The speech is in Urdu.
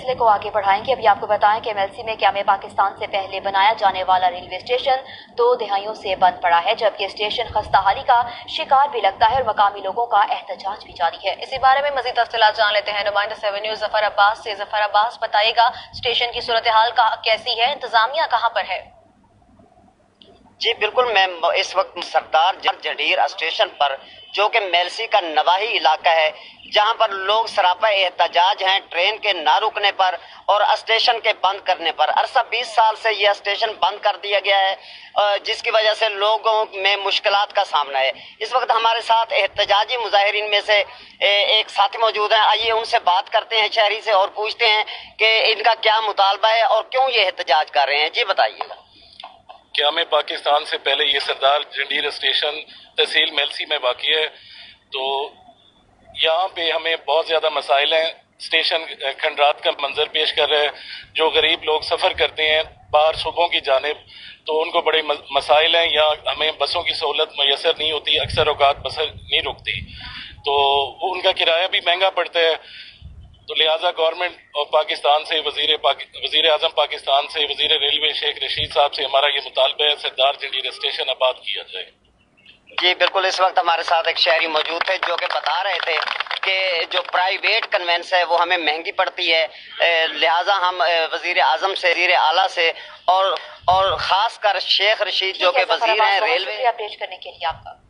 سلسلے کو آگے بڑھائیں گے۔ ابھی آپ کو بتائیں کہ MLC میں قیام پاکستان سے پہلے بنایا جانے والا ریلوے اسٹیشن 2 دہائیوں سے بند پڑا ہے، جبکہ اسٹیشن خستہ حالی کا شکار بھی لگتا ہے اور مقامی لوگوں کا احتجاج بھی جاری ہے۔ اسی بارے میں مزید تفصیلات جان لیتے ہیں نمائندہ 7 نیوز ظفر عباس سے۔ ظفر عباس، بتائیے گا اسٹیشن کی صورتحال کیسی ہے، انتظامیہ کہاں پر ہے؟ جی بالکل، میں اس وقت سردار جنڈیر اسٹیشن پر، جو کہ میلسی کا نواحی علاقہ ہے، جہاں پر لوگ سراپا احتجاج ہیں ٹرین کے نہ رکنے پر اور اسٹیشن کے بند کرنے پر۔ عرصہ 20 سال سے یہ اسٹیشن بند کر دیا گیا ہے، جس کی وجہ سے لوگوں میں مشکلات کا سامنا ہے۔ اس وقت ہمارے ساتھ احتجاجی مظاہرین میں سے ایک ساتھی موجود ہیں، آئیے ان سے بات کرتے ہیں شہری سے اور پوچھتے ہیں کہ ان کا کیا مطالبہ ہے اور کیوں یہ احتجاج کر رہے ہیں۔ جی بتائیے گا۔ قیام پاکستان سے پہلے یہ سردار جنڈیر اسٹیشن تحصیل میلسی میں واقع ہے، تو یہاں پہ ہمیں بہت زیادہ مسائل ہیں۔ اسٹیشن کھنڈرات کا منظر پیش کر رہے ہیں، جو غریب لوگ سفر کرتے ہیں باہر صوبوں کی جانب، تو ان کو بڑے مسائل ہیں۔ یہاں ہمیں بسوں کی سہولت میسر نہیں ہوتی، اکثر اوقات بسیں نہیں رکتی، تو ان کا کرایہ بھی مہنگا پڑتا ہے۔ تو لہٰذا گورنمنٹ اور پاکستان سے وزیر اعظم پاکستان سے وزیر ریلوے شیخ رشید صاحب سے ہمارا یہ مطالبہ ہے، سردار جنڈیر اسٹیشن آباد کیا جائے۔ جی بالکل، اس وقت ہمارے ساتھ ایک شہری موجود تھے جو کہ بتا رہے تھے کہ جو پرائیویٹ کنوینس ہے وہ ہمیں مہنگی پڑتی ہے، لہٰذا ہم وزیر اعظم سے، وزیر اعلیٰ سے اور خاص کر شیخ رشید جو کہ وزیر ہیں ریلوے۔ شکریہ پیش کرنے کے لیے آپ کا۔